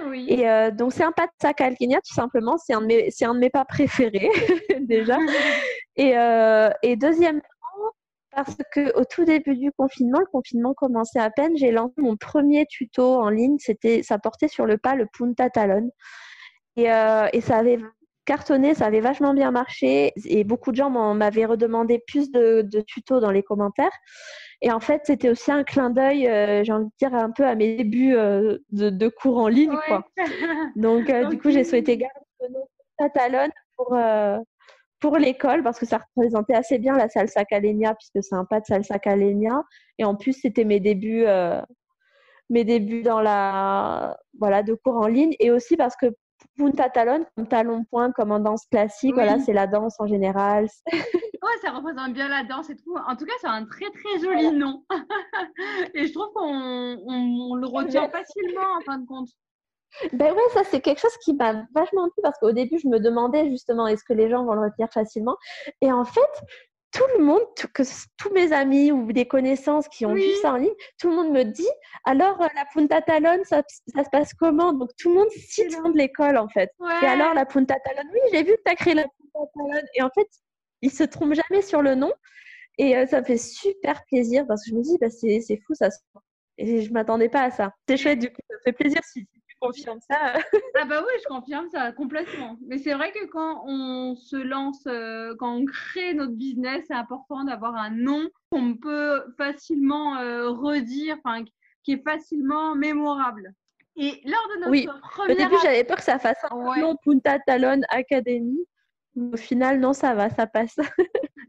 S2: Oui.
S3: Donc, c'est un pas de sac à Kenya, tout simplement. C'est un de mes pas préférés, déjà. Et deuxièmement, parce qu'au tout début du confinement, le confinement commençait à peine, j'ai lancé mon premier tuto en ligne. Ça portait sur le pas, le Punta Talon. Et ça avait cartonné, ça avait vachement bien marché. Et beaucoup de gens m'avaient redemandé plus de tutos dans les commentaires. Et en fait, c'était aussi un clin d'œil, j'ai envie de dire, un peu à mes débuts de cours en ligne, quoi.
S2: Ouais.
S3: Donc, du coup, j'ai souhaité garder le nom Punta Talon pour l'école parce que ça représentait assez bien la salsa caleña puisque c'est un pas de salsa caleña. Et en plus, c'était mes débuts voilà, de cours en ligne. Et aussi parce que Punta Talon, comme talon point, comme en danse classique, voilà,
S2: Oui.
S3: c'est la danse en général.
S2: Ouais, ça représente bien la danse et tout. En tout cas, c'est un très très joli nom. Et je trouve qu'on le retient facilement en fin de compte.
S3: Ben ouais, ça c'est quelque chose qui m'a vachement plu parce qu'au début je me demandais justement est-ce que les gens vont le retenir facilement et en fait tout le monde, tous mes amis ou des connaissances qui ont vu
S2: Oui,
S3: ça en ligne, tout le monde me dit alors la Punta Talon ça se passe comment? Donc tout le monde cite le nom de l'école en fait. Et alors
S2: ouais.
S3: la Punta Talon, oui j'ai vu que tu as créé la Punta Talon et en fait ils se trompent jamais sur le nom et ça me fait super plaisir parce que je me dis bah, c'est fou ça. Et je m'attendais pas à ça. C'est chouette du coup, ça me fait plaisir si tu confirmes ça.
S2: Ah bah oui, je confirme ça complètement. Mais c'est vrai que quand on se lance, quand on crée notre business, c'est important d'avoir un nom qu'on peut facilement redire, enfin, qui est facilement mémorable. Et lors de
S3: Oui,
S2: notre
S3: au
S2: première...
S3: début, j'avais peur que ça fasse un peu
S2: Ouais.
S3: long, Punta Talon Academy. Au final, non, ça va, ça passe.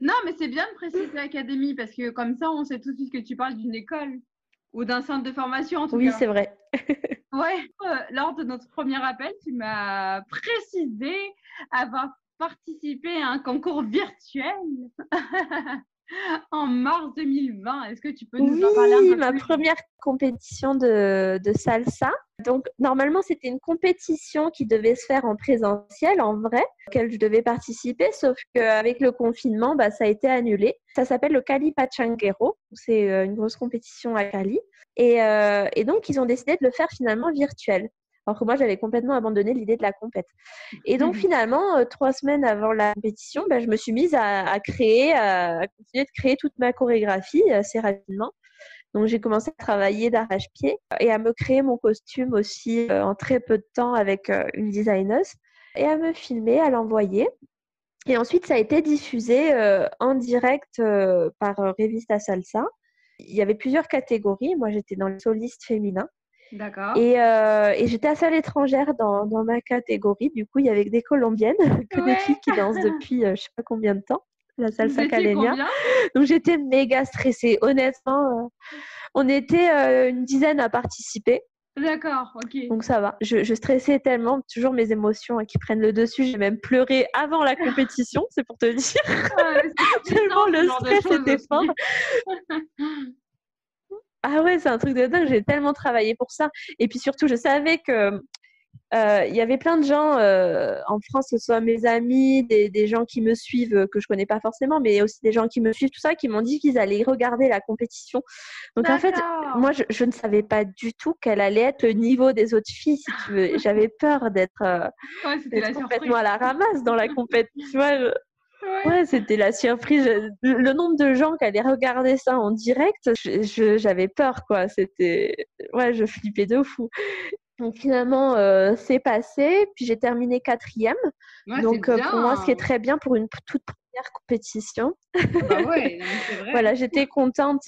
S2: Non, mais c'est bien de préciser académie parce que comme ça, on sait tout de suite que tu parles d'une école ou d'un centre de formation en tout
S3: Oui,
S2: cas.
S3: c'est vrai.
S2: Ouais, lors de notre premier appel, tu m'as précisé avoir participé à un concours virtuel en mars 2020. Est-ce que tu peux nous
S3: Oui,
S2: en parler un peu
S3: ma
S2: plus?
S3: première compétition de salsa. Donc, normalement, c'était une compétition qui devait se faire en présentiel, en vrai, auquel je devais participer, sauf qu'avec le confinement, bah, ça a été annulé. Ça s'appelle le Cali Pachanguero. C'est une grosse compétition à Cali. Et donc, ils ont décidé de le faire finalement virtuel. Alors que moi, j'avais complètement abandonné l'idée de la compète. Et donc, finalement, 3 semaines avant la compétition, bah, je me suis mise à continuer de créer toute ma chorégraphie assez rapidement. Donc, j'ai commencé à travailler d'arrache-pied et à me créer mon costume aussi en très peu de temps avec une designeuse et à me filmer, à l'envoyer. Et ensuite, ça a été diffusé en direct par Revista Salsa. Il y avait plusieurs catégories. Moi, j'étais dans les solistes féminins.
S2: D'accord.
S3: Et j'étais assez à l'étrangère dans ma catégorie. Du coup, il y avait que des Colombiennes, que des filles
S2: Ouais.
S3: qui dansent depuis je ne sais pas combien de temps, la
S2: Vous
S3: salsa
S2: étiez
S3: caleña.
S2: combien?
S3: Donc, j'étais méga stressée. Honnêtement, on était une dizaine à participer.
S2: D'accord, ok.
S3: Donc, ça va. Je stressais tellement, toujours mes émotions qui prennent le dessus. J'ai même pleuré avant la compétition, c'est pour te dire.
S2: Ouais, c'est
S3: Tellement
S2: stressant ce
S3: le
S2: genre de
S3: stress
S2: choses
S3: était fort.
S2: aussi.
S3: Ah ouais, c'est un truc de dingue. J'ai tellement travaillé pour ça. Et puis surtout, je savais que il y avait plein de gens en France, que ce soit mes amis, des gens qui me suivent, que je connais pas forcément, mais aussi des gens qui me suivent, tout ça, qui m'ont dit qu'ils allaient regarder la compétition. Donc en fait,
S2: D'accord.
S3: moi, je ne savais pas du tout quel allait être le niveau des autres filles, si tu veux. J'avais peur
S2: Ouais, c'était
S3: d'être
S2: la
S3: complètement
S2: surprise.
S3: à la ramasse dans la compétition. Tu vois,
S2: Ouais.
S3: ouais, c'était la surprise. Le nombre de gens qui allaient regarder ça en direct, j'avais peur, quoi. Ouais, je flippais de fou. Donc finalement, c'est passé. Puis j'ai terminé 4e.
S2: Ouais, c'est
S3: Donc pour moi, ce qui est
S2: bien.
S3: très bien pour une toute première compétition.
S2: Ah bah ouais, non, mais c'est vrai.
S3: Voilà, j'étais contente.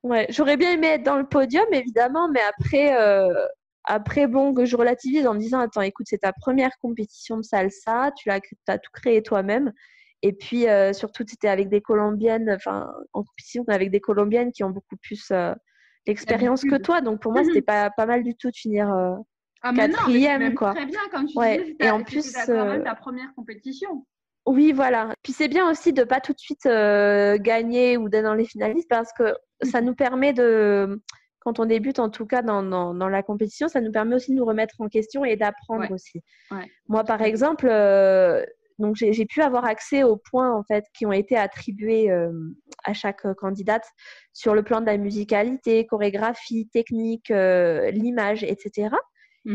S3: Ouais, j'aurais bien aimé être dans le podium, évidemment, mais après bon, que je relativise en me disant, attends, écoute, c'est ta première compétition de salsa, t'as tout créé toi-même. Et puis surtout, c'était avec des Colombiennes, enfin, en compétition avec des Colombiennes qui ont beaucoup plus l'expérience que
S2: D'habitude.
S3: toi. Donc pour moi, c'était pas mal du tout de finir
S2: Ah mais non, mais c'est
S3: 4e,
S2: même
S3: quoi.
S2: très bien, comme tu disais,
S3: Ouais. Et en
S2: c'était
S3: plus,
S2: quand même ta première compétition.
S3: oui, voilà. Puis c'est bien aussi de pas tout de suite gagner ou d'être dans les finalistes parce que ça nous permet quand on débute en tout cas dans la compétition, ça nous permet aussi de nous remettre en question et d'apprendre
S2: Ouais,
S3: aussi.
S2: ouais,
S3: Moi,
S2: tout
S3: par
S2: à fait.
S3: exemple, Donc, j'ai pu avoir accès aux points en fait qui ont été attribués à chaque candidate sur le plan de la musicalité, chorégraphie, technique, l'image, etc.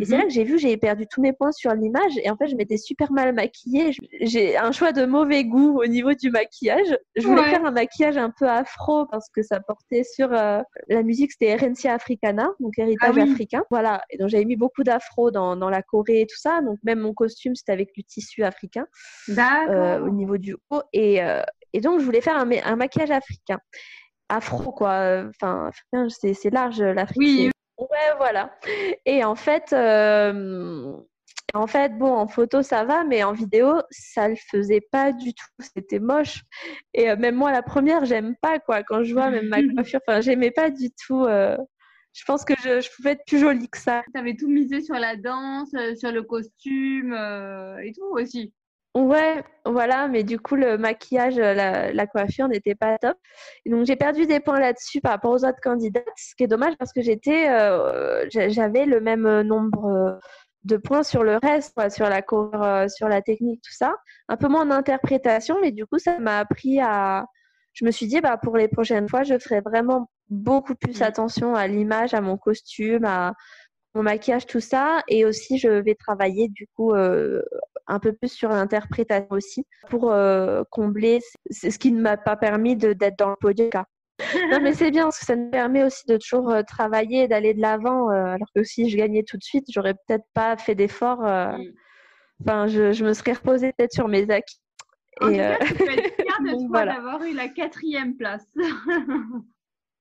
S3: Et c'est là que j'ai perdu tous mes points sur l'image. Et en fait, je m'étais super mal maquillée. J'ai un choix de mauvais goût au niveau du maquillage. Je voulais faire un maquillage un peu afro parce que ça portait sur la musique, c'était Herencia Africana, donc héritage africain. Voilà. Et donc, j'avais mis beaucoup d'afro dans la choré et tout ça. Donc, même mon costume, c'était avec du tissu africain au niveau du haut. Et donc, je voulais faire un maquillage africain. Afro, quoi. Enfin, c'est large, l'Afrique.
S2: Oui.
S3: Ouais, voilà. Et en fait, bon, en photo, ça va, mais en vidéo, ça le faisait pas du tout. C'était moche. Et même moi, la première, j'aime pas, quoi. Quand je vois même ma coiffure, enfin, j'aimais pas du tout. Je pense que je pouvais être plus jolie que ça.
S2: Tu avais tout misé sur la danse, sur le costume et tout aussi.
S3: Ouais, voilà, mais du coup, le maquillage, la coiffure n'était pas top. Et donc, j'ai perdu des points là-dessus par rapport aux autres candidates, ce qui est dommage parce que j'avais le même nombre de points sur le reste, quoi, sur sur la technique, tout ça. Un peu moins en interprétation, mais du coup, ça m'a appris à... Je me suis dit, bah, pour les prochaines fois, je ferai vraiment beaucoup plus attention à l'image, à mon costume, à mon maquillage, tout ça. Et aussi, je vais travailler du coup un peu plus sur l'interprétation aussi pour combler ce qui ne m'a pas permis d'être dans le podium. Non, mais c'est bien parce que ça me permet aussi de toujours travailler et d'aller de l'avant. Alors que si je gagnais tout de suite, j'aurais peut-être pas fait d'efforts. Enfin, je me serais reposée peut-être sur mes acquis.
S2: En tout cas, tu peux être fière de toi
S3: voilà.
S2: d'avoir eu la 4e place.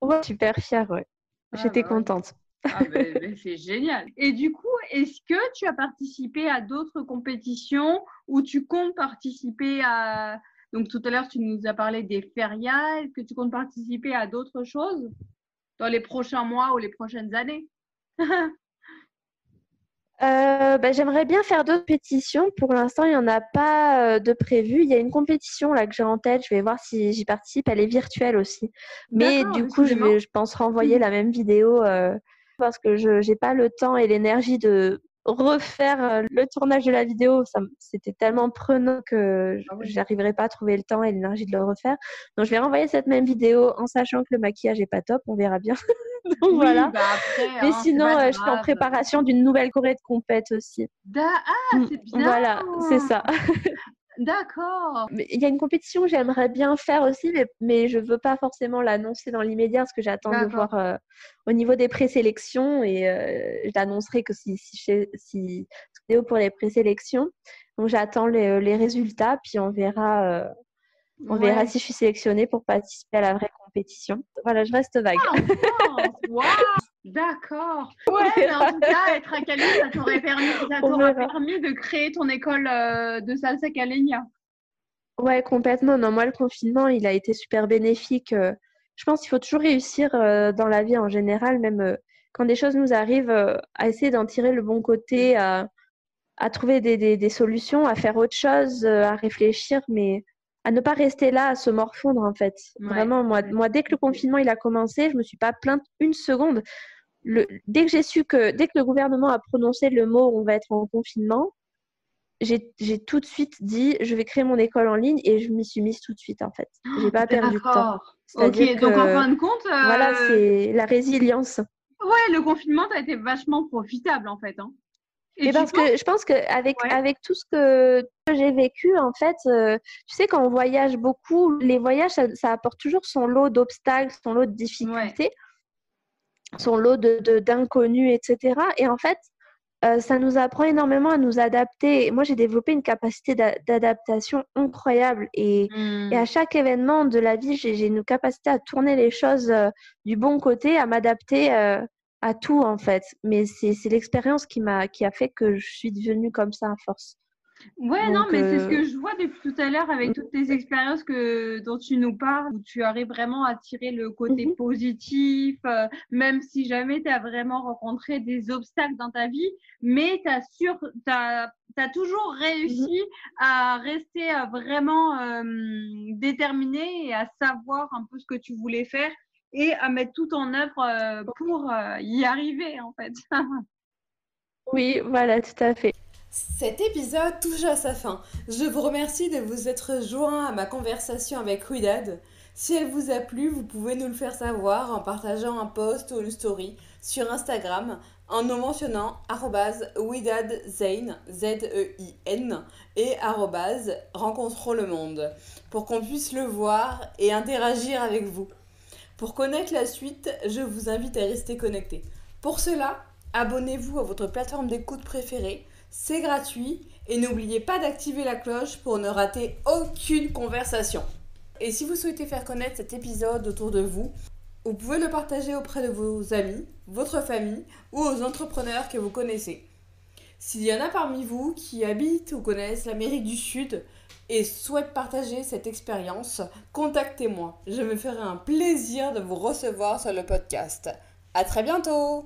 S3: Ouais, super fière, ouais. J'étais contente.
S2: Ah ben, c'est génial. Et du coup, est-ce que tu as participé à d'autres compétitions ou tu comptes participer à... Donc tout à l'heure, tu nous as parlé des férias. Est-ce que tu comptes participer à d'autres choses dans les prochains mois ou les prochaines années?
S3: J'aimerais bien faire d'autres pétitions. Pour l'instant, il n'y en a pas de prévu. Il y a une compétition là que j'ai en tête. Je vais voir si j'y participe. Elle est virtuelle aussi. Mais du coup, je pense renvoyer la même vidéo parce que je n'ai pas le temps et l'énergie de refaire le tournage de la vidéo. C'était tellement prenant que je n'arriverai pas à trouver le temps et l'énergie de le refaire. Donc, je vais renvoyer cette même vidéo en sachant que le maquillage n'est pas top. On verra bien. Donc, voilà.
S2: Bah après,
S3: mais sinon, je suis en préparation d'une nouvelle choré de compète aussi.
S2: C'est bien.
S3: Voilà, c'est ça.
S2: D'accord.
S3: Il y a une compétition que j'aimerais bien faire aussi, mais je ne veux pas forcément l'annoncer dans l'immédiat parce que j'attends de voir au niveau des présélections et je l'annoncerai que si vidéo pour les présélections. Donc j'attends les résultats, puis on verra si je suis sélectionnée pour participer à la vraie compétition. Voilà, je reste vague.
S2: Wow, d'accord. Ouais, mais en tout cas, être à Cali, ça t'aura permis de créer ton école de salsa caleña.
S3: Ouais, complètement. Non, moi, le confinement, il a été super bénéfique. Je pense qu'il faut toujours réussir dans la vie en général, même quand des choses nous arrivent, à essayer d'en tirer le bon côté, à trouver des solutions, à faire autre chose, à réfléchir, mais à ne pas rester là, à se morfondre en fait. Vraiment, moi, dès que le confinement il a commencé, je me suis pas plainte une seconde. Dès que le gouvernement a prononcé le mot on va être en confinement, j'ai tout de suite dit je vais créer mon école en ligne et je m'y suis mise tout de suite en fait. J'ai pas perdu de temps.
S2: Ok, donc en fin de compte,
S3: voilà, c'est la résilience.
S2: Ouais, le confinement a été vachement profitable en fait.
S3: Et parce que je pense qu'avec tout ce que j'ai vécu, en fait, tu sais, quand on voyage beaucoup, les voyages, ça apporte toujours son lot d'obstacles, son lot de difficultés, son lot d'inconnus, etc. Et en fait, ça nous apprend énormément à nous adapter. Moi, j'ai développé une capacité d'adaptation incroyable. Et à chaque événement de la vie, j'ai une capacité à tourner les choses du bon côté, à m'adapter à tout en fait, mais c'est l'expérience qui a fait que je suis devenue comme ça à force.
S2: Ouais, donc, non, mais c'est ce que je vois depuis tout à l'heure avec toutes tes expériences dont tu nous parles, où tu arrives vraiment à tirer le côté positif, même si jamais tu as vraiment rencontré des obstacles dans ta vie, mais tu as toujours réussi à rester vraiment déterminé et à savoir un peu ce que tu voulais faire et à mettre tout en œuvre pour y arriver en fait.
S3: Oui, voilà, tout à fait.
S1: Cet épisode touche à sa fin. Je vous remercie de vous être joint à ma conversation avec Widad. Si elle vous a plu, vous pouvez nous le faire savoir en partageant un post ou une story sur Instagram en nous mentionnant @widadzein, Z-E-I-N, et rencontrons le monde pour qu'on puisse le voir et interagir avec vous. Pour connaître la suite, je vous invite à rester connecté. Pour cela, abonnez-vous à votre plateforme d'écoute préférée, c'est gratuit et n'oubliez pas d'activer la cloche pour ne rater aucune conversation. Et si vous souhaitez faire connaître cet épisode autour de vous, vous pouvez le partager auprès de vos amis, votre famille ou aux entrepreneurs que vous connaissez. S'il y en a parmi vous qui habitent ou connaissent l'Amérique du Sud et souhaitent partager cette expérience, contactez-moi. Je me ferai un plaisir de vous recevoir sur le podcast. À très bientôt!